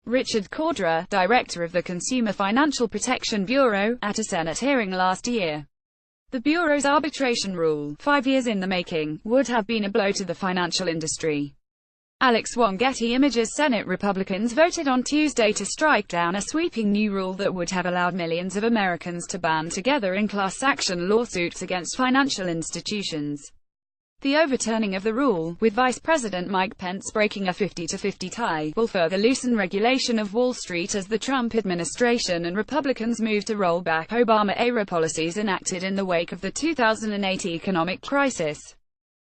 Richard Cordra, director of the Consumer Financial Protection Bureau, at a Senate hearing last year. The Bureau's arbitration rule, 5 years in the making, would have been a blow to the financial industry. Alex Wong. Getty Images. Senate Republicans voted on Tuesday to strike down a sweeping new rule that would have allowed millions of Americans to band together in class action lawsuits against financial institutions. The overturning of the rule, with Vice President Mike Pence breaking a 50-50 tie, will further loosen regulation of Wall Street as the Trump administration and Republicans move to roll back Obama-era policies enacted in the wake of the 2008 economic crisis.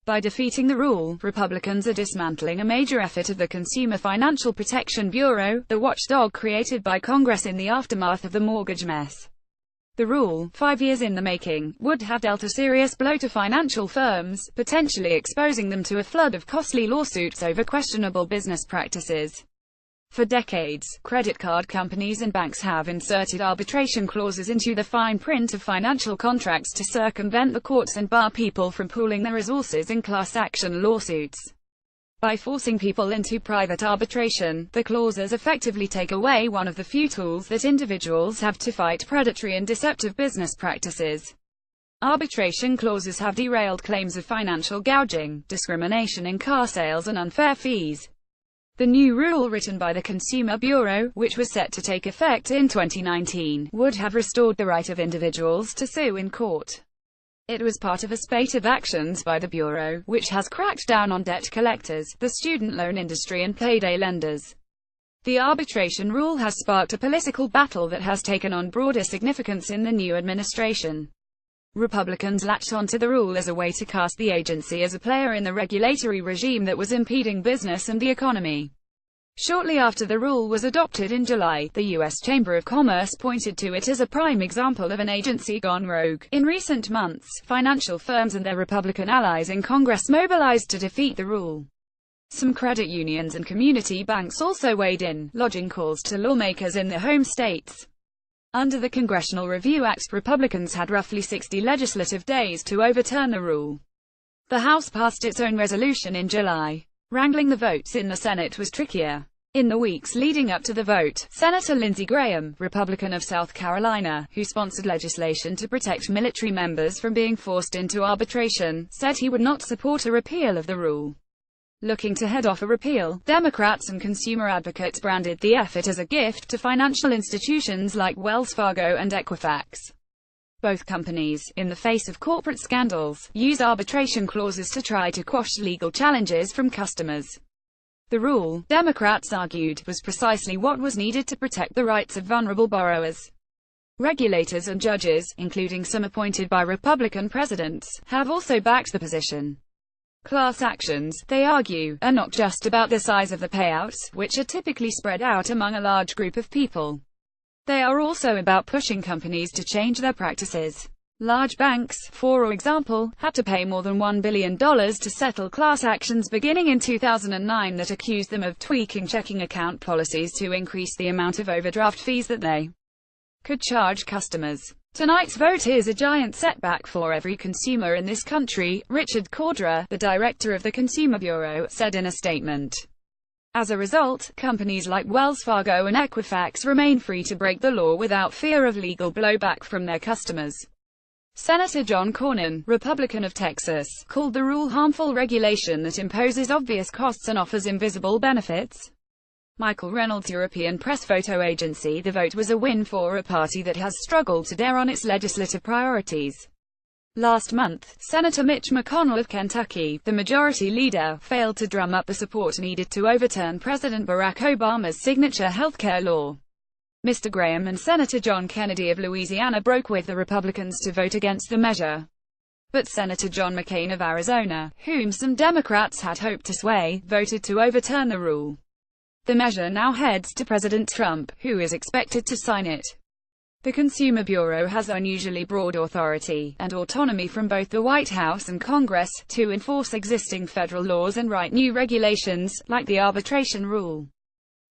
By defeating the rule, Republicans are dismantling a major effort of the Consumer Financial Protection Bureau, the watchdog created by Congress in the aftermath of the mortgage mess. The rule, 5 years in the making, would have dealt a serious blow to financial firms, potentially exposing them to a flood of costly lawsuits over questionable business practices. For decades, credit card companies and banks have inserted arbitration clauses into the fine print of financial contracts to circumvent the courts and bar people from pooling their resources in class action lawsuits. By forcing people into private arbitration, the clauses effectively take away one of the few tools that individuals have to fight predatory and deceptive business practices. Arbitration clauses have derailed claims of financial gouging, discrimination in car sales and unfair fees. The new rule, written by the Consumer Bureau, which was set to take effect in 2019, would have restored the right of individuals to sue in court. It was part of a spate of actions by the Bureau, which has cracked down on debt collectors, the student loan industry and payday lenders. The arbitration rule has sparked a political battle that has taken on broader significance in the new administration. Republicans latched onto the rule as a way to cast the agency as a player in the regulatory regime that was impeding business and the economy. Shortly after the rule was adopted in July, the U.S. Chamber of Commerce pointed to it as a prime example of an agency gone rogue. In recent months, financial firms and their Republican allies in Congress mobilized to defeat the rule. Some credit unions and community banks also weighed in, lodging calls to lawmakers in their home states. Under the Congressional Review Act, Republicans had roughly 60 legislative days to overturn the rule. The House passed its own resolution in July. Wrangling the votes in the Senate was trickier. In the weeks leading up to the vote, Senator Lindsey Graham, Republican of South Carolina, who sponsored legislation to protect military members from being forced into arbitration, said he would not support a repeal of the rule. Looking to head off a repeal, Democrats and consumer advocates branded the effort as a gift to financial institutions like Wells Fargo and Equifax. Both companies, in the face of corporate scandals, use arbitration clauses to try to quash legal challenges from customers. The rule, Democrats argued, was precisely what was needed to protect the rights of vulnerable borrowers. Regulators and judges, including some appointed by Republican presidents, have also backed the position. Class actions, they argue, are not just about the size of the payouts, which are typically spread out among a large group of people. They are also about pushing companies to change their practices. Large banks, for example, had to pay more than $1 billion to settle class actions beginning in 2009 that accused them of tweaking checking account policies to increase the amount of overdraft fees that they could charge customers. Tonight's vote is a giant setback for every consumer in this country, Richard Cordra, the director of the Consumer Bureau, said in a statement. As a result, companies like Wells Fargo and Equifax remain free to break the law without fear of legal blowback from their customers. Senator John Cornyn, Republican of Texas, called the rule harmful regulation that imposes obvious costs and offers invisible benefits. Michael Reynolds, European Press Photo Agency. The vote was a win for a party that has struggled to dare on its legislative priorities. Last month, Senator Mitch McConnell of Kentucky, the majority leader, failed to drum up the support needed to overturn President Barack Obama's signature healthcare law. Mr. Graham and Senator John Kennedy of Louisiana broke with the Republicans to vote against the measure. But Senator John McCain of Arizona, whom some Democrats had hoped to sway, voted to overturn the rule. The measure now heads to President Trump, who is expected to sign it. The Consumer Bureau has unusually broad authority and autonomy from both the White House and Congress to enforce existing federal laws and write new regulations, like the arbitration rule.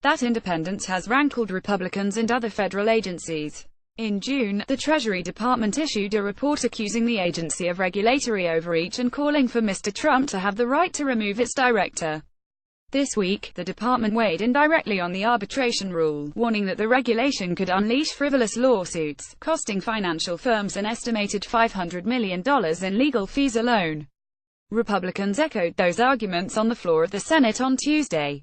That independence has rankled Republicans and other federal agencies. In June, the Treasury Department issued a report accusing the agency of regulatory overreach and calling for Mr. Trump to have the right to remove its director. This week, the department weighed in directly on the arbitration rule, warning that the regulation could unleash frivolous lawsuits, costing financial firms an estimated $500 million in legal fees alone. Republicans echoed those arguments on the floor of the Senate on Tuesday.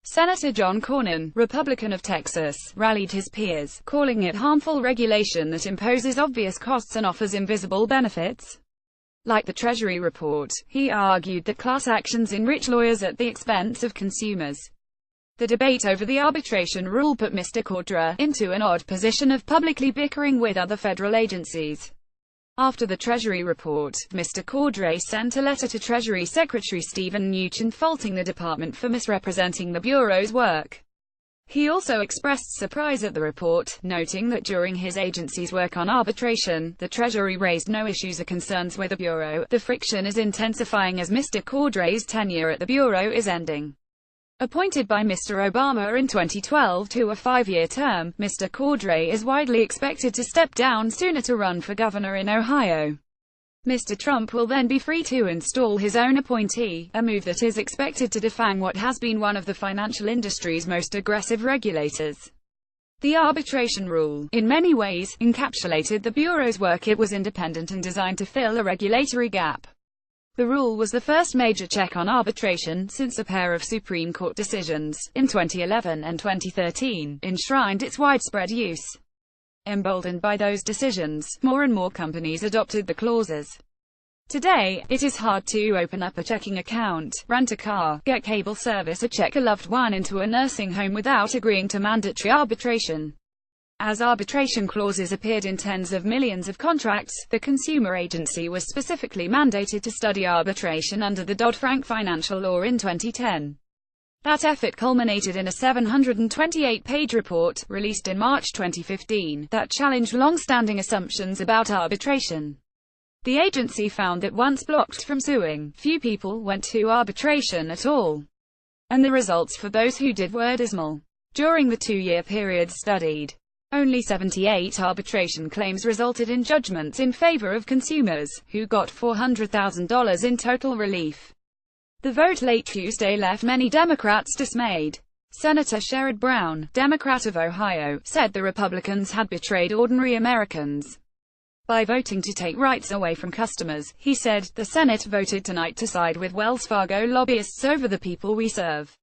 Senator John Cornyn, Republican of Texas, rallied his peers, calling it harmful regulation that imposes obvious costs and offers invisible benefits. Like the Treasury report, he argued that class actions enrich lawyers at the expense of consumers. The debate over the arbitration rule put Mr. Cordray into an odd position of publicly bickering with other federal agencies. After the Treasury report, Mr. Cordray sent a letter to Treasury Secretary Steven Mnuchin faulting the department for misrepresenting the Bureau's work. He also expressed surprise at the report, noting that during his agency's work on arbitration, the Treasury raised no issues or concerns with the Bureau. The friction is intensifying as Mr. Cordray's tenure at the Bureau is ending. Appointed by Mr. Obama in 2012 to a 5-year term, Mr. Cordray is widely expected to step down sooner to run for governor in Ohio. Mr. Trump will then be free to install his own appointee, a move that is expected to defang what has been one of the financial industry's most aggressive regulators. The arbitration rule, in many ways, encapsulated the Bureau's work. It was independent and designed to fill a regulatory gap. The rule was the first major check on arbitration since a pair of Supreme Court decisions, in 2011 and 2013, enshrined its widespread use. Emboldened by those decisions, more and more companies adopted the clauses. Today, it is hard to open up a checking account, rent a car, get cable service or check a loved one into a nursing home without agreeing to mandatory arbitration. As arbitration clauses appeared in tens of millions of contracts, the consumer agency was specifically mandated to study arbitration under the Dodd-Frank financial law in 2010. That effort culminated in a 728-page report, released in March 2015, that challenged long-standing assumptions about arbitration. The agency found that once blocked from suing, few people went to arbitration at all. And the results for those who did were dismal. During the 2-year period studied, only 78 arbitration claims resulted in judgments in favor of consumers, who got $400,000 in total relief. The vote late Tuesday left many Democrats dismayed. Senator Sherrod Brown, Democrat of Ohio, said the Republicans had betrayed ordinary Americans by voting to take rights away from customers. He said, "The Senate voted tonight to side with Wells Fargo lobbyists over the people we serve."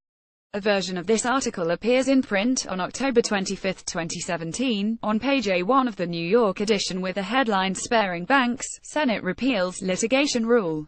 A version of this article appears in print on October 25, 2017, on page A1 of the New York edition with the headline "Sparing Banks, Senate Repeals Litigation Rule."